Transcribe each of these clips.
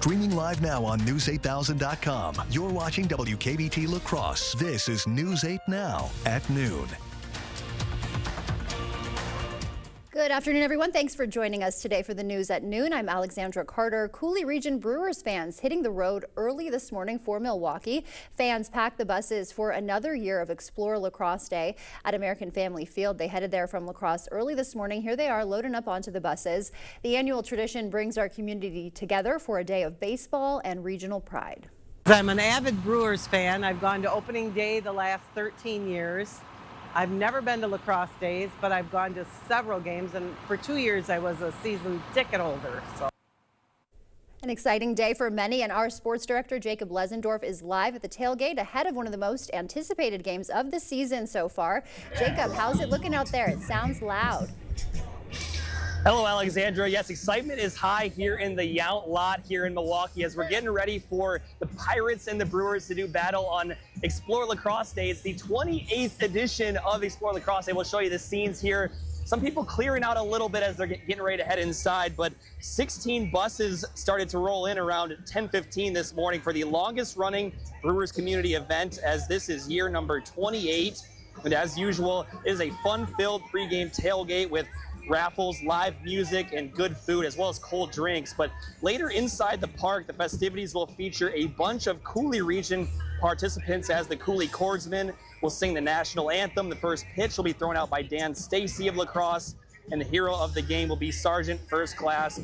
Streaming live now on News8000.com. You're watching WKBT La Crosse. This is News 8 Now at noon. Good afternoon, everyone. Thanks for joining us today for the news at noon. I'm Alexandra Carter. Coulee Region Brewers fans hitting the road early this morning for Milwaukee. Fans packed the buses for another year of Explore La Crosse Day at American Family Field. They headed there from La Crosse early this morning. Here they are loading up onto the buses. The annual tradition brings our community together for a day of baseball and regional pride. I'm an avid Brewers fan. I've gone to opening day the last 13 years. I've never been to La Crosse Days, but I've gone to several games, and for 2 years I was a season ticket holder. So. An exciting day for many, and our sports director Jacob Lesendorf is live at the tailgate ahead of one of the most anticipated games of the season so far. Jacob, how's it looking out there? It sounds loud. Hello, Alexandra. Yes, excitement is high here in the Yount lot here in Milwaukee as we're getting ready for the Pirates and the Brewers to do battle on Explore La Crosse Day. It's the 28th edition of Explore La Crosse Day. We'll show you the scenes here. Some people clearing out a little bit as they're getting ready to head inside, but 16 buses started to roll in around 10:15 this morning for the longest running Brewers community event, as this is year number 28. And as usual, it is a fun-filled pregame tailgate with raffles, live music, and good food, as well as cold drinks. But later inside the park, the festivities will feature a bunch of Coulee Region participants as the Coulee Chordsmen will sing the national anthem. The first pitch will be thrown out by Dan Stacy of La Crosse, and the hero of the game will be Sergeant First Class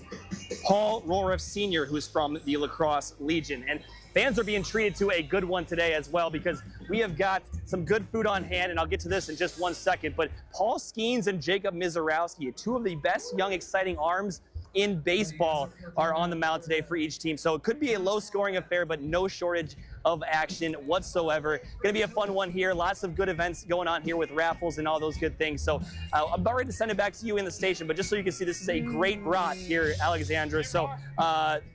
Paul Roriff Sr., who's from the La Crosse Legion. And fans are being treated to a good one today as well, because we have got some good food on hand, and I'll get to this in just one second. But Paul Skeens and Jacob Mizorowski, two of the best young, exciting arms in baseball, are on the mound today for each team. So it could be a low-scoring affair, but no shortage of action whatsoever. Going to be a fun one here. Lots of good events going on here with raffles and all those good things. So I'm about ready to send it back to you in the station, but just so you can see, this is a great brat here, Alexandra. So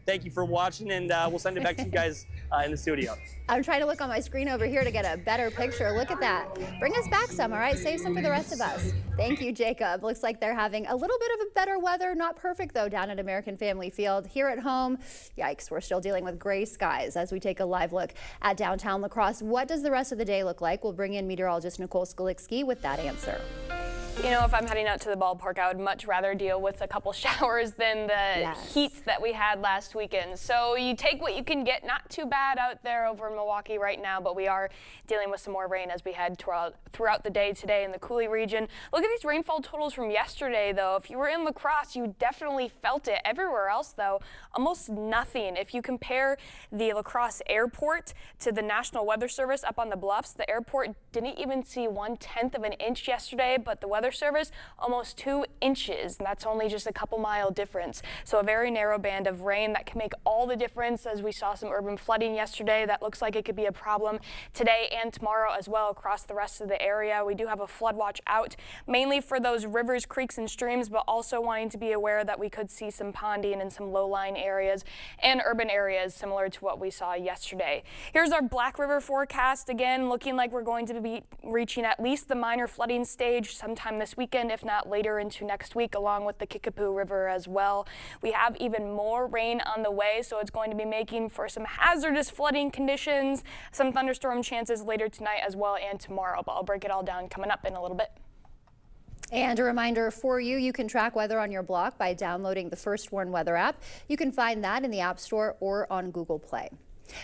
thank you for watching, and we'll send it back to you guys in the studio. I'm trying to look on my screen over here to get a better picture. Look at that. Bring us back some, all right? Save some for the rest of us. Thank you, Jacob. Looks like they're having a little bit of a better weather. Not perfect, though, down at American Family Field. Here at home, yikes, we're still dealing with gray skies as we take a live look at downtown La Crosse. What does the rest of the day look like? We'll bring in meteorologist Nicole Skolicki with that answer. You know, if I'm heading out to the ballpark, I would much rather deal with a couple showers than the heat that we had last weekend. So you take what you can get. Not too bad out there over in Milwaukee right now, but we are dealing with some more rain as we head throughout the day today in the Coulee region. Look at these rainfall totals from yesterday, though. If you were in La Crosse, you definitely felt it. Everywhere else, though, almost nothing. If you compare the La Crosse airport to the National Weather Service up on the bluffs, the airport didn't even see 1/10 of an inch yesterday, but the Weather Service almost 2 inches, and that's only just a couple mile difference. So a very narrow band of rain that can make all the difference, as we saw some urban flooding yesterday. That looks like it could be a problem today and tomorrow as well across the rest of the area. We do have a flood watch out, mainly for those rivers, creeks, and streams, but also wanting to be aware that we could see some ponding in some low-lying areas and urban areas similar to what we saw yesterday. Here's our Black River forecast. Again, looking like we're going to be reaching at least the minor flooding stage sometime this weekend, if not later into next week, along with the Kickapoo River as well. We have even more rain on the way, so it's going to be making for some hazardous flooding conditions, some thunderstorm chances later tonight as well and tomorrow, but I'll break it all down coming up in a little bit. And a reminder for you, you can track weather on your block by downloading the First Warn Weather app. You can find that in the App Store or on Google Play.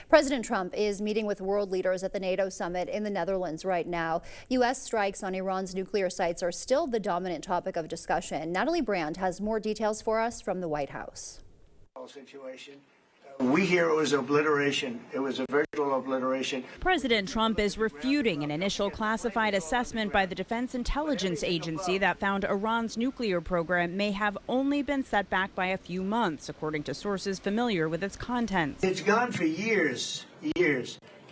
President Trump is meeting with world leaders at the NATO summit in the Netherlands right now. U.S. strikes on Iran's nuclear sites are still the dominant topic of discussion. Natalie Brand has more details for us from the White House. Situation. We hear it was obliteration. It was a virtual obliteration. President Trump is refuting an initial classified assessment by the Defense Intelligence Agency that found Iran's nuclear program may have only been set back by a few months, according to sources familiar with its contents. It's gone for years.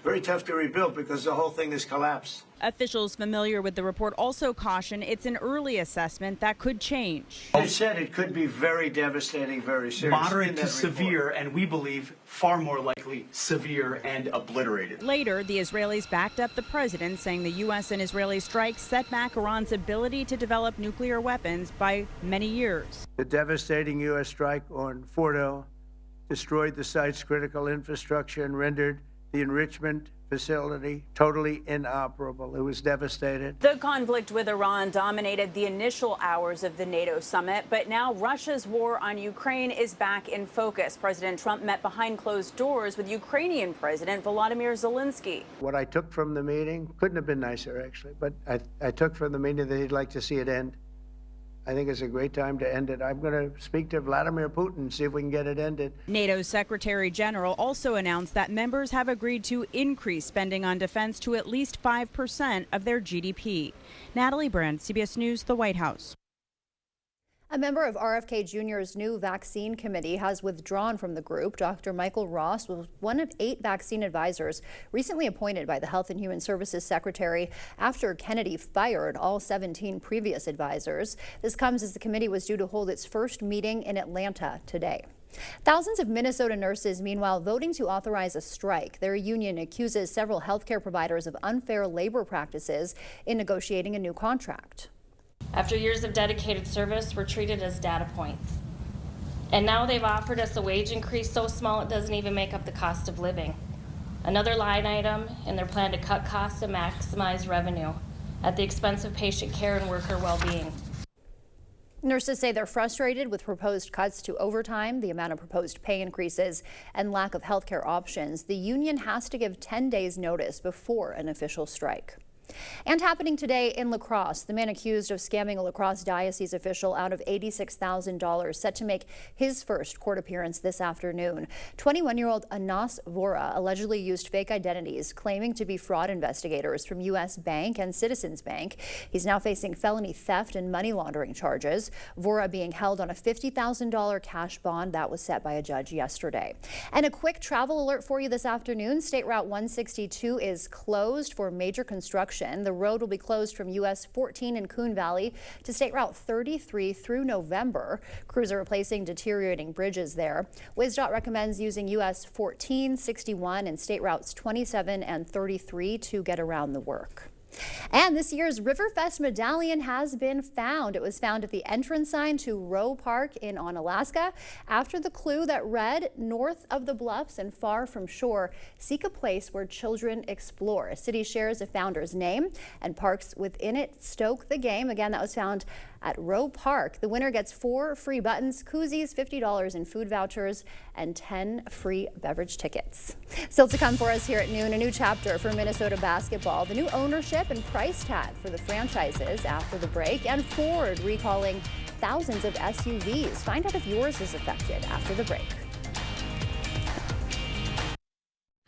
Very tough to rebuild because the whole thing has collapsed. Officials familiar with the report also caution it's an early assessment that could change. They said it could be very devastating, very serious. Moderate to severe, and we believe far more likely severe and obliterated. Later, the Israelis backed up the president, saying the U.S. and Israeli strikes set back Iran's ability to develop nuclear weapons by many years. The devastating U.S. strike on Fordo destroyed the site's critical infrastructure and rendered the enrichment facility totally inoperable. It was devastated. The conflict with Iran dominated the initial hours of the NATO summit, but now Russia's war on Ukraine is back in focus. President Trump met behind closed doors with Ukrainian President Volodymyr Zelensky. What I took from the meeting couldn't have been nicer, actually, but I took from the meeting that he'd like to see it end. I think it's a great time to end it. I'm going to speak to Vladimir Putin and see if we can get it ended. NATO's Secretary General also announced that members have agreed to increase spending on defense to at least 5% of their GDP. Natalie Brandt, CBS News, the White House. A member of RFK Jr.'s new vaccine committee has withdrawn from the group. Dr. Michael Ross was one of 8 vaccine advisors recently appointed by the Health and Human Services Secretary after Kennedy fired all 17 previous advisors. This comes as the committee was due to hold its first meeting in Atlanta today. Thousands of Minnesota nurses, meanwhile, voting to authorize a strike. Their union accuses several healthcare providers of unfair labor practices in negotiating a new contract. After years of dedicated service, we're treated as data points. And now they've offered us a wage increase so small it doesn't even make up the cost of living. Another line item in their plan to cut costs and maximize revenue at the expense of patient care and worker well-being. Nurses say they're frustrated with proposed cuts to overtime, the amount of proposed pay increases, and lack of health care options. The union has to give 10 days notice before an official strike. And happening today in La Crosse, the man accused of scamming a La Crosse diocese official out of $86,000 set to make his first court appearance this afternoon. 21-year-old Anas Vora allegedly used fake identities, claiming to be fraud investigators from U.S. Bank and Citizens Bank. He's now facing felony theft and money laundering charges. Vora being held on a $50,000 cash bond that was set by a judge yesterday. And a quick travel alert for you this afternoon. State Route 162 is closed for major construction. The road will be closed from US 14 in Coon Valley to State Route 33 through November. Crews are replacing deteriorating bridges there. WisDOT recommends using US 14, 61, and State Routes 27 and 33 to get around the work. And this year's Riverfest medallion has been found. It was found at the entrance sign to Roe Park in Onalaska after the clue that read, "North of the bluffs and far from shore, seek a place where children explore." A city shares a founder's name and parks within it stoke the game. Again, that was found at Roe Park. The winner gets 4 free buttons, koozies, $50 in food vouchers, and 10 free beverage tickets. Still to come for us here at noon, a new chapter for Minnesota basketball, the new ownership and price tag for the franchises after the break, and Ford recalling thousands of SUVs. Find out if yours is affected after the break.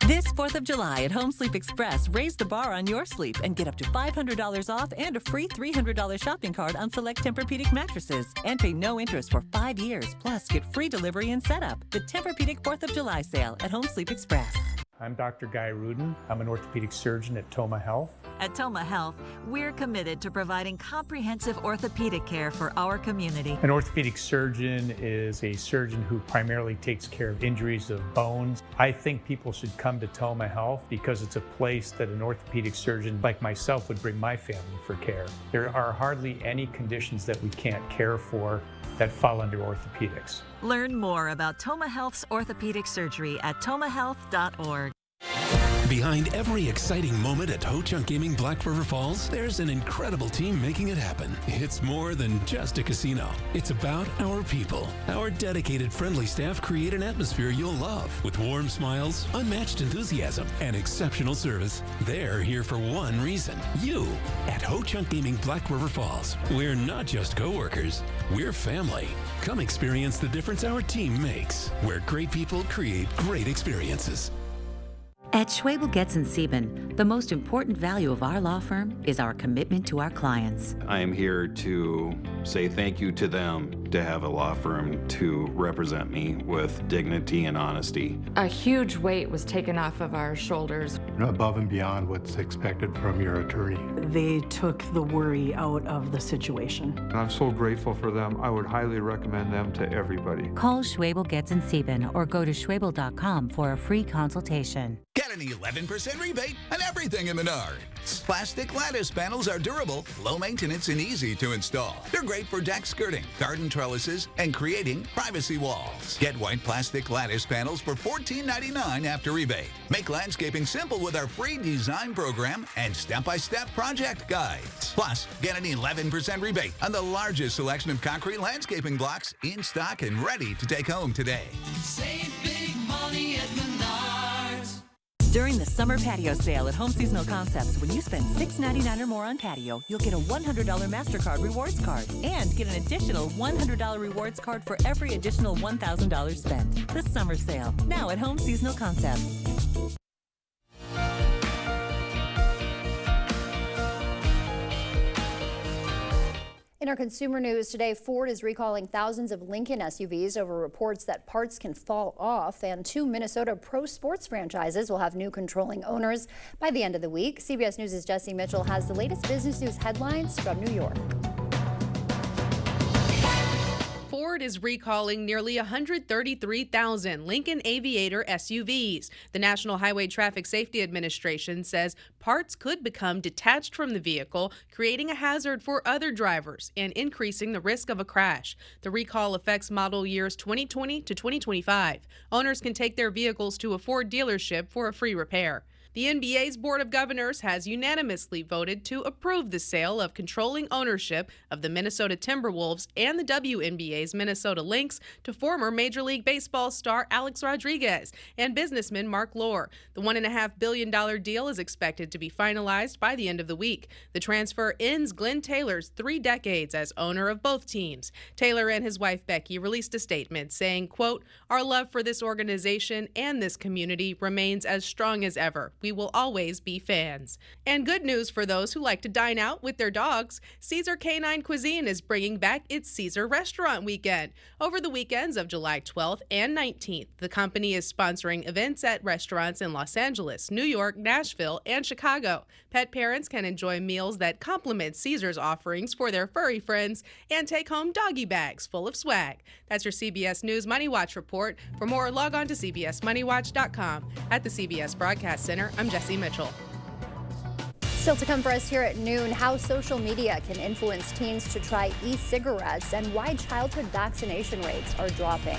This 4th of July at Home Sleep Express, raise the bar on your sleep and get up to $500 off and a free $300 shopping card on select Tempur-Pedic mattresses. And pay no interest for 5 years. Plus, get free delivery and setup. The Tempur-Pedic 4th of July sale at Home Sleep Express. I'm Dr. Guy Rudin. I'm an orthopedic surgeon at Toma Health. At Toma Health, we're committed to providing comprehensive orthopedic care for our community. An orthopedic surgeon is a surgeon who primarily takes care of injuries of bones. I think people should come to Toma Health because it's a place that an orthopedic surgeon like myself would bring my family for care. There are hardly any conditions that we can't care for that fall under orthopedics. Learn more about Toma Health's orthopedic surgery at tomahealth.org. Behind every exciting moment at Ho-Chunk Gaming Black River Falls, there's an incredible team making it happen. It's more than just a casino. It's about our people. Our dedicated, friendly staff create an atmosphere you'll love with warm smiles, unmatched enthusiasm, and exceptional service. They're here for one reason: you. At Ho-Chunk Gaming Black River Falls, we're not just co-workers, we're family. Come experience the difference our team makes, where great people create great experiences. At Schwabel, Getz & Sieben, the most important value of our law firm is our commitment to our clients. I am here to say thank you to them to have a law firm to represent me with dignity and honesty. A huge weight was taken off of our shoulders. Above and beyond what's expected from your attorney. They took the worry out of the situation. I'm so grateful for them. I would highly recommend them to everybody. Call Schwabel, Getz & Sieben or go to schwabel.com for a free consultation. Get an 11% rebate on everything in Menards. Plastic lattice panels are durable, low maintenance, and easy to install. They're great for deck skirting, garden trellises, and creating privacy walls. Get white plastic lattice panels for $14.99 after rebate. Make landscaping simple with our free design program and step-by-step project guides. Plus, get an 11% rebate on the largest selection of concrete landscaping blocks in stock and ready to take home today. Save big money at Menards. During the summer patio sale at Home Seasonal Concepts, when you spend $6.99 or more on patio, you'll get a $100 MasterCard rewards card and get an additional $100 rewards card for every additional $1,000 spent. The summer sale, now at Home Seasonal Concepts. In our consumer news today, Ford is recalling thousands of Lincoln SUVs over reports that parts can fall off, and 2 Minnesota pro sports franchises will have new controlling owners by the end of the week. CBS News' Jesse Mitchell has the latest business news headlines from New York. Ford is recalling nearly 133,000 Lincoln Aviator SUVs. The National Highway Traffic Safety Administration says parts could become detached from the vehicle, creating a hazard for other drivers and increasing the risk of a crash. The recall affects model years 2020 to 2025. Owners can take their vehicles to a Ford dealership for a free repair. The NBA's Board of Governors has unanimously voted to approve the sale of controlling ownership of the Minnesota Timberwolves and the WNBA's Minnesota Lynx to former Major League Baseball star Alex Rodriguez and businessman Mark Lohr. The $1.5 billion deal is expected to be finalized by the end of the week. The transfer ends Glenn Taylor's 3 decades as owner of both teams. Taylor and his wife Becky released a statement saying, quote, "Our love for this organization and this community remains as strong as ever. We will always be fans." And good news for those who like to dine out with their dogs. Caesar Canine Cuisine is bringing back its Caesar Restaurant Weekend. Over the weekends of July 12th and 19th, the company is sponsoring events at restaurants in Los Angeles, New York, Nashville, and Chicago. Pet parents can enjoy meals that complement Caesar's offerings for their furry friends and take home doggy bags full of swag. That's your CBS News Money Watch report. For more, log on to cbsmoneywatch.com. At the CBS Broadcast Center, I'm Jesse Mitchell. Still to come for us here at noon, how social media can influence teens to try e-cigarettes and why childhood vaccination rates are dropping.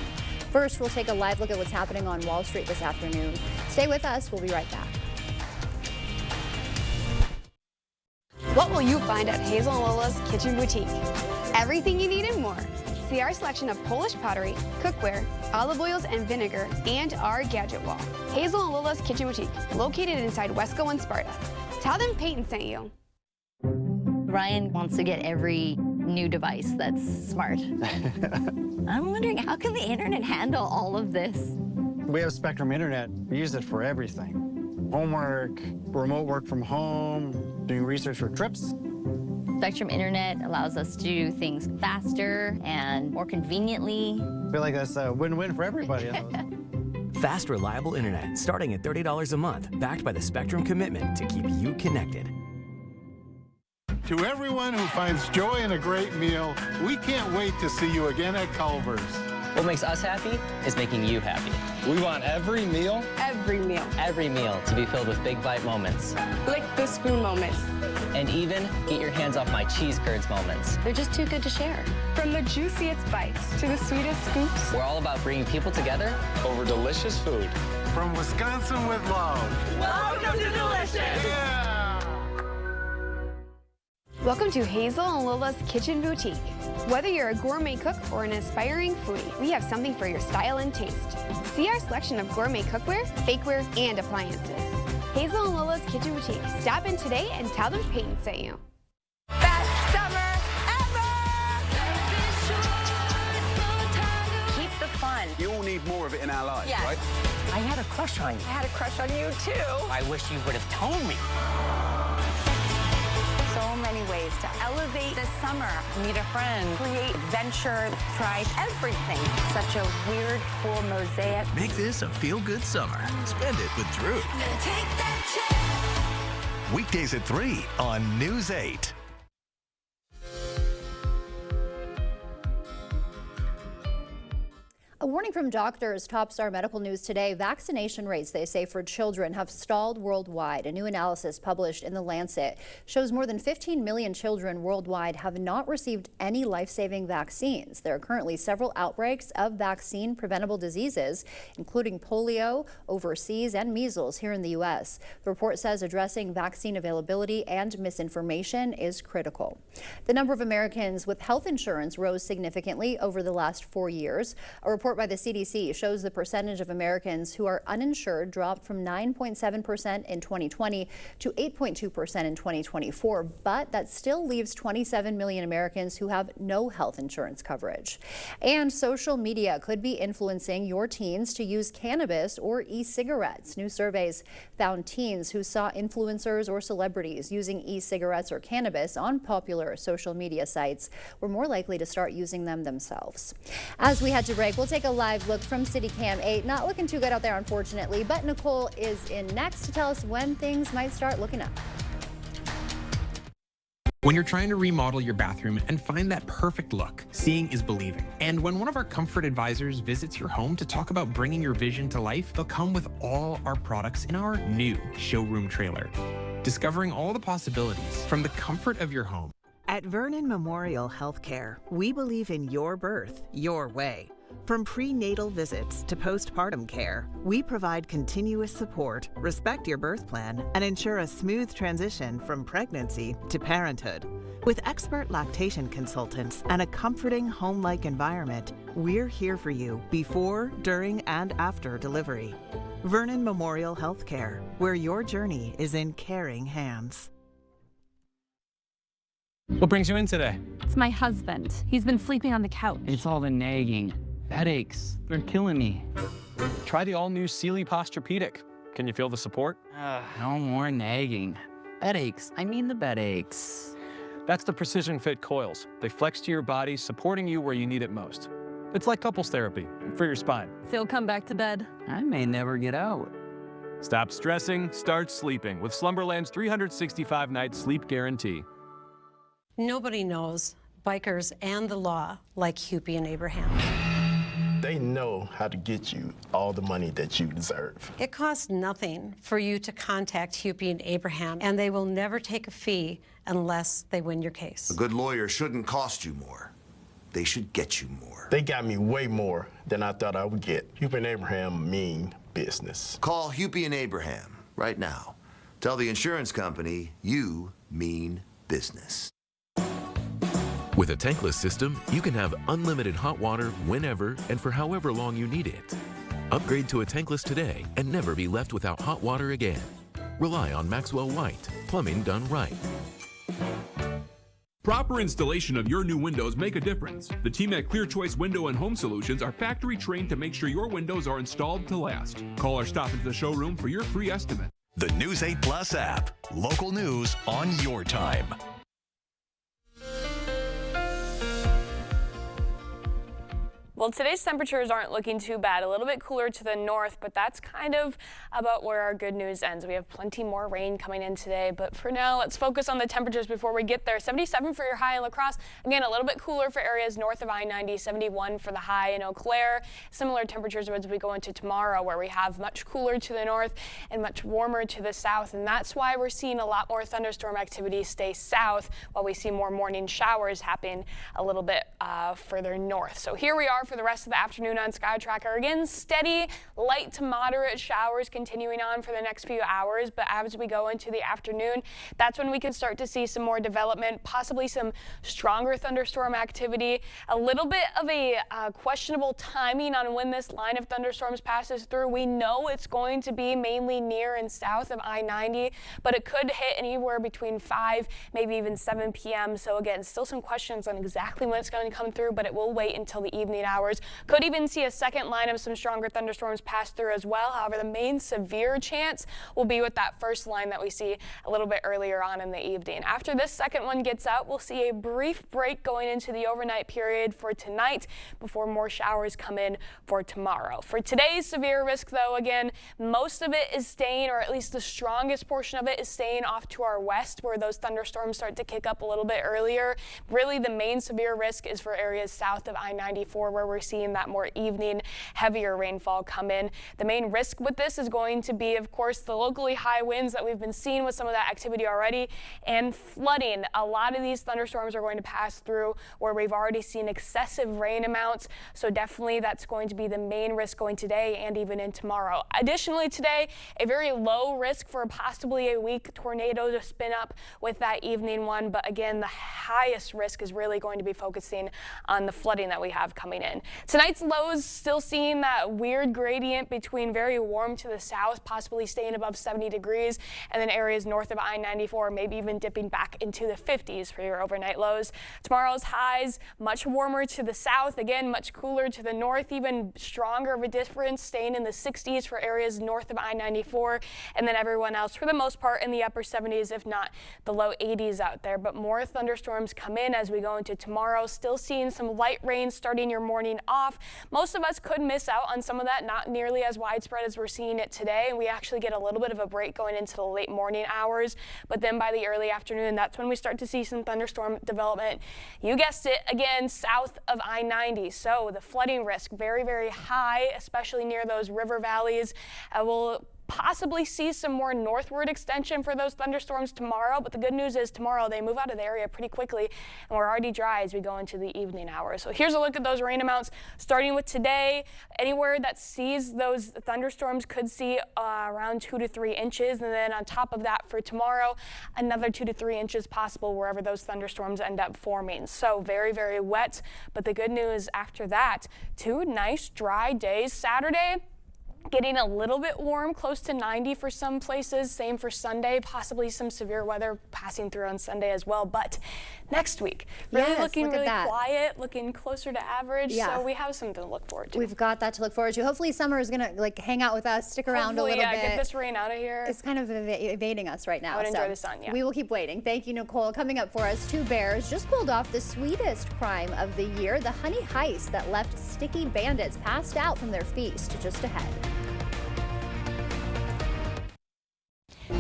First, we'll take a live look at what's happening on Wall Street this afternoon. Stay with us. We'll be right back. What will you find at Hazel and Lola's Kitchen Boutique? Everything you need and more. See our selection of Polish pottery, cookware, olive oils and vinegar, and our gadget wall. Hazel and Lola's Kitchen Boutique, located inside Wesco and Sparta. Tell them Peyton sent you. Ryan wants to get every new device that's smart. I'm wondering, how can the internet handle all of this? We have Spectrum Internet. We use it for everything. Homework, remote work from home, doing research for trips. Spectrum Internet allows us to do things faster and more conveniently. I feel like that's a win-win for everybody. Fast, reliable internet starting at $30 a month, backed by the Spectrum commitment to keep you connected. To everyone who finds joy in a great meal, we can't wait to see you again at Culver's. What makes us happy is making you happy. We want every meal to be filled with big bite moments. Lick the spoon moments. And even get your hands off my cheese curds moments. They're just too good to share. From the juiciest bites to the sweetest scoops. We're all about bringing people together over delicious food. From Wisconsin with love. Welcome to Delicious! Yeah! Welcome to Hazel and Lola's Kitchen Boutique. Whether you're a gourmet cook or an aspiring foodie, we have something for your style and taste. See our selection of gourmet cookware, bakeware, and appliances. Hazel and Lola's Kitchen Boutique. Stop in today and tell them Peyton sent you. Best summer ever! Keep the fun. You all need more of it in our lives, right? I had a crush on you. I had a crush on you too. I wish you would have told me. So many ways to elevate the summer. Meet a friend. Create adventure. Try everything. Such a weird, cool mosaic. Make this a feel-good summer. Spend it with Drew. Weekdays at 3 on News 8. A warning from doctors tops our medical news today. Vaccination rates, they say, for children have stalled worldwide. A new analysis published in The Lancet shows more than 15 million children worldwide have not received any life-saving vaccines. There are currently several outbreaks of vaccine-preventable diseases, including polio overseas and measles here in the U.S. The report says addressing vaccine availability and misinformation is critical. The number of Americans with health insurance rose significantly over the last 4 years. A report by the CDC shows the percentage of Americans who are uninsured dropped from 9.7% in 2020 to 8.2% in 2024, but that still leaves 27 million Americans who have no health insurance coverage. And social media could be influencing your teens to use cannabis or e-cigarettes. New surveys found teens who saw influencers or celebrities using e-cigarettes or cannabis on popular social media sites were more likely to start using them themselves. As we head to break, we'll take a live look from City Cam 8. Not looking too good out there, unfortunately, but Nicole is in next to tell us when things might start looking up. When you're trying to remodel your bathroom and find that perfect look, seeing is believing. And when one of our comfort advisors visits your home to talk about bringing your vision to life, they'll come with all our products in our new showroom trailer, discovering all the possibilities from the comfort of your home. At Vernon Memorial Healthcare, we believe in your birth, your way. From prenatal visits to postpartum care, we provide continuous support, respect your birth plan, and ensure a smooth transition from pregnancy to parenthood. With expert lactation consultants and a comforting home-like environment, we're here for you before, during, and after delivery. Vernon Memorial Healthcare, where your journey is in caring hands. What brings you in today? It's my husband. He's been sleeping on the couch. It's all the nagging. Headaches. They're killing me. Try the all-new Sealy Posturepedic. Can you feel the support? No more nagging. Headaches. I mean the bed aches. That's the Precision Fit coils. They flex to your body, supporting you where you need it most. It's like couples therapy for your spine. So you'll come back to bed? I may never get out. Stop stressing, start sleeping with Slumberland's 365-night sleep guarantee. Nobody knows bikers and the law like Hupy and Abraham. They know how to get you all the money that you deserve. It costs nothing for you to contact Hupy and Abraham, and they will never take a fee unless they win your case. A good lawyer shouldn't cost you more. They should get you more. They got me way more than I thought I would get. Hupy and Abraham mean business. Call Hupy and Abraham right now. Tell the insurance company you mean business. With a tankless system, you can have unlimited hot water whenever and for however long you need it. Upgrade to a tankless today and never be left without hot water again. Rely on Maxwell White, plumbing done right. Proper installation of your new windows make a difference. The team at Clear Choice Window and Home Solutions are factory trained to make sure your windows are installed to last. Call or stop into the showroom for your free estimate. The News 8 Plus app. Local news on your time. Well, today's temperatures aren't looking too bad. A little bit cooler to the north, but that's kind of about where our good news ends. We have plenty more rain coming in today, but for now, let's focus on the temperatures before we get there. 77 for your high in La Crosse. Again, a little bit cooler for areas north of I-90. 71 for the high in Eau Claire. Similar temperatures as we go into tomorrow, where we have much cooler to the north and much warmer to the south, and that's why we're seeing a lot more thunderstorm activity stay south, while we see more morning showers happen a little bit further north. So here we are for the rest of the afternoon on Sky Tracker. Again, steady, light to moderate showers continuing on for the next few hours, but as we go into the afternoon, that's when we can start to see some more development, possibly some stronger thunderstorm activity, a little bit of a questionable timing on when this line of thunderstorms passes through. We know it's going to be mainly near and south of I-90, but it could hit anywhere between 5, maybe even 7 p.m. So again, still some questions on exactly when it's going to come through, but it will wait until the evening hours. Could even see a second line of some stronger thunderstorms pass through as well. However, the main severe chance will be with that first line that we see a little bit earlier on in the evening. After this second one gets out, we'll see a brief break going into the overnight period for tonight before more showers come in for tomorrow. For today's severe risk, though, again, most of it is staying, or at least the strongest portion of it is staying off to our west, where those thunderstorms start to kick up a little bit earlier. Really, the main severe risk is for areas south of I-94, where where we're seeing that more evening, heavier rainfall come in. The main risk with this is going to be, of course, the locally high winds that we've been seeing with some of that activity already, and flooding. A lot of these thunderstorms are going to pass through where we've already seen excessive rain amounts, so definitely that's going to be the main risk going today and even in tomorrow. Additionally today, a very low risk for possibly a weak tornado to spin up with that evening one, but again, the highest risk is really going to be focusing on the flooding that we have coming in. Tonight's lows still seeing that weird gradient between very warm to the south, possibly staying above 70 degrees, and then areas north of I-94 maybe even dipping back into the 50s for your overnight lows. Tomorrow's highs much warmer to the south, again much cooler to the north, even stronger of a difference, staying in the 60s for areas north of I-94, and then everyone else for the most part in the upper 70s, if not the low 80s out there. But more thunderstorms come in as we go into tomorrow. Still seeing some light rain starting your morning off. Most of us could miss out on some of that, not nearly as widespread as we're seeing it today, and we actually get a little bit of a break going into the late morning hours. But then by the early afternoon, that's when we start to see some thunderstorm development. You guessed it, again, south of I-90. So the flooding risk very, very high, especially near those river valleys. We'll possibly see some more northward extension for those thunderstorms tomorrow, but the good news is tomorrow they move out of the area pretty quickly, and we're already dry as we go into the evening hours. So here's a look at those rain amounts starting with today. Anywhere that sees those thunderstorms could see around 2 to 3 inches, and then on top of that for tomorrow, another 2 to 3 inches possible wherever those thunderstorms end up forming. So very, very wet, but the good news after that, 2 nice dry days. Saturday, getting a little bit warm, close to 90 for some places. Same for Sunday, possibly some severe weather passing through on Sunday as well. But next week, really looking really quiet, looking closer to average. Yeah. So we have something to look forward to. We've got that to look forward to. Hopefully summer is gonna hang out with us, stick around a little bit. Get this rain out of here. It's kind of evading us right now. I would enjoy the sun, yeah. We will keep waiting. Thank you, Nicole. Coming up for us, 2 bears just pulled off the sweetest crime of the year, the honey heist that left sticky bandits passed out from their feast. Just ahead.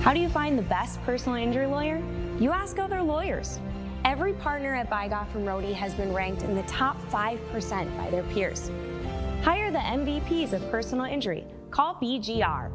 How do you find the best personal injury lawyer? You ask other lawyers. Every partner at Bygoff & Rohde has been ranked in the top 5% by their peers. Hire the MVPs of personal injury. Call BGR.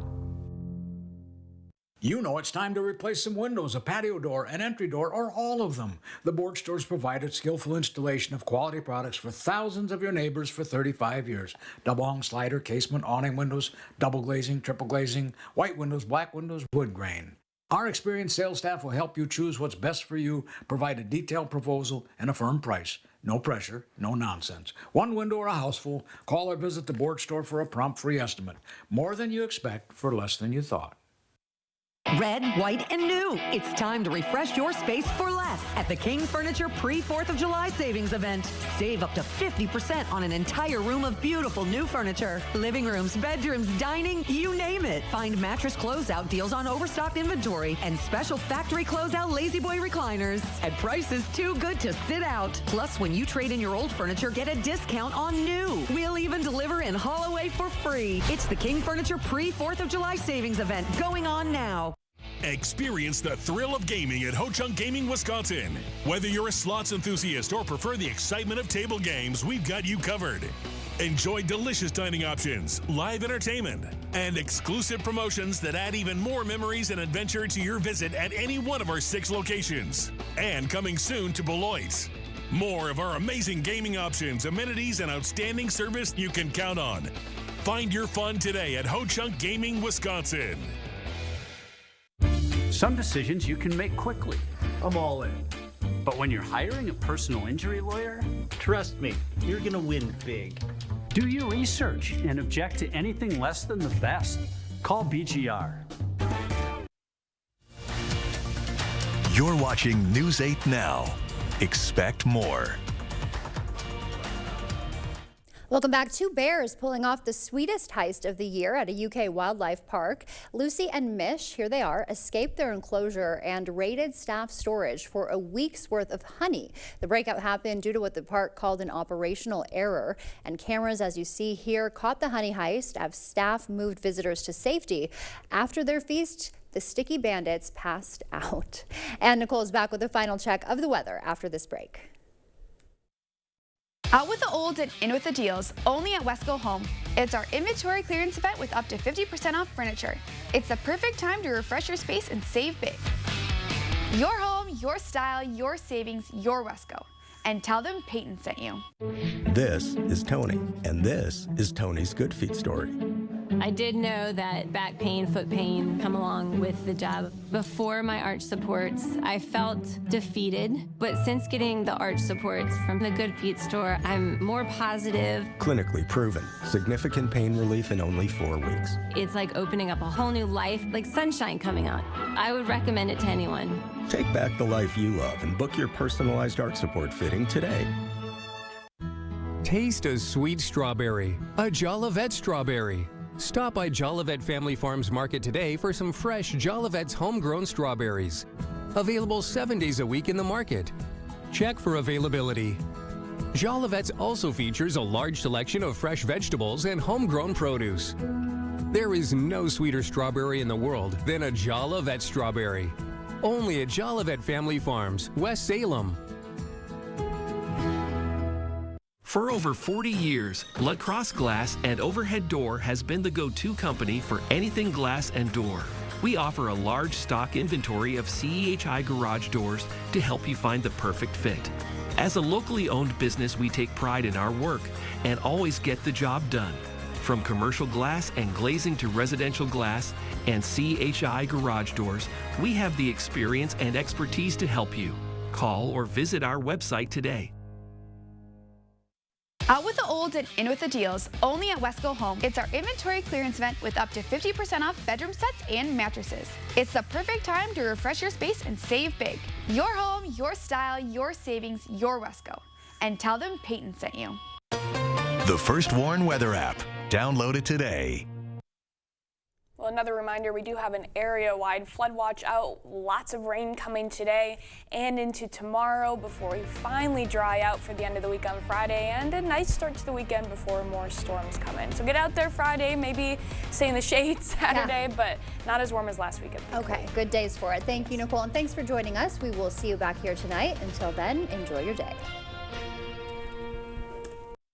You know it's time to replace some windows, a patio door, an entry door, or all of them. The board stores provided skillful installation of quality products for thousands of your neighbors for 35 years. Double-hung slider, casement, awning windows, double glazing, triple glazing, white windows, black windows, wood grain. Our experienced sales staff will help you choose what's best for you, provide a detailed proposal, and a firm price. No pressure, no nonsense. One window or a house full, call or visit the board store for a prompt free estimate. More than you expect for less than you thought. Red, white, and new. It's time to refresh your space for less at the King Furniture Pre-4th of July Savings Event. Save up to 50% on an entire room of beautiful new furniture. Living rooms, bedrooms, dining, you name it. Find mattress closeout deals on overstocked inventory and special factory closeout Lazy Boy recliners at prices too good to sit out. Plus, when you trade in your old furniture, get a discount on new. We'll even deliver and haul away for free. It's the King Furniture Pre-4th of July Savings Event going on now. Experience the thrill of gaming at Ho-Chunk Gaming, Wisconsin. Whether you're a slots enthusiast or prefer the excitement of table games, we've got you covered. Enjoy delicious dining options, live entertainment, and exclusive promotions that add even more memories and adventure to your visit at any one of our 6 locations. And coming soon to Beloit. More of our amazing gaming options, amenities, and outstanding service you can count on. Find your fun today at Ho-Chunk Gaming, Wisconsin. Some decisions you can make quickly. I'm all in. But when you're hiring a personal injury lawyer, trust me, you're gonna win big. Do your research and object to anything less than the best. Call BGR. You're watching News 8 Now. Expect more. Welcome back. 2 bears pulling off the sweetest heist of the year at a UK wildlife park. Lucy and Mish, here they are, escaped their enclosure and raided staff storage for a week's worth of honey. The breakout happened due to what the park called an operational error. And cameras, as you see here, caught the honey heist as staff moved visitors to safety. After their feast, the sticky bandits passed out. And Nicole's back with a final check of the weather after this break. Out with the old and in with the deals, only at Wesco Home. It's our inventory clearance event with up to 50% off furniture. It's the perfect time to refresh your space and save big. Your home, your style, your savings, your Wesco. And tell them Peyton sent you. This is Tony, and this is Tony's Good Feet story. I did know that back pain, foot pain come along with the job. Before my arch supports, I felt defeated, but since getting the arch supports from the Good Feet store, I'm more positive. Clinically proven, significant pain relief in only 4 weeks. It's like opening up a whole new life, like sunshine coming out. I would recommend it to anyone. Take back the life you love and book your personalized arch support fitting today. Taste a sweet strawberry, a Jolivet strawberry. Stop by Jolivet Family Farms Market today for some fresh Jolivet's homegrown strawberries. Available 7 days a week in the market. Check for availability. Jolivet's also features a large selection of fresh vegetables and homegrown produce. There is no sweeter strawberry in the world than a Jolivet strawberry. Only at Jolivet Family Farms, West Salem. For over 40 years, La Crosse Glass and Overhead Door has been the go-to company for anything glass and door. We offer a large stock inventory of CEHI garage doors to help you find the perfect fit. As a locally owned business, we take pride in our work and always get the job done. From commercial glass and glazing to residential glass and CEHI garage doors, we have the experience and expertise to help you. Call or visit our website today. Out with the old and in with the deals, only at Wesco Home. It's our inventory clearance event with up to 50% off bedroom sets and mattresses. It's the perfect time to refresh your space and save big. Your home, your style, your savings, your Wesco. And tell them Peyton sent you. The First Warn Weather app. Download it today. Well, another reminder, we do have an area-wide flood watch out. Lots of rain coming today and into tomorrow before we finally dry out for the end of the week on Friday, and a nice start to the weekend before more storms come in. So get out there Friday, maybe stay in the shade Saturday, but not as warm as last weekend. Okay, good days for it. Thank you, Nicole, and thanks for joining us. We will see you back here tonight. Until then, enjoy your day.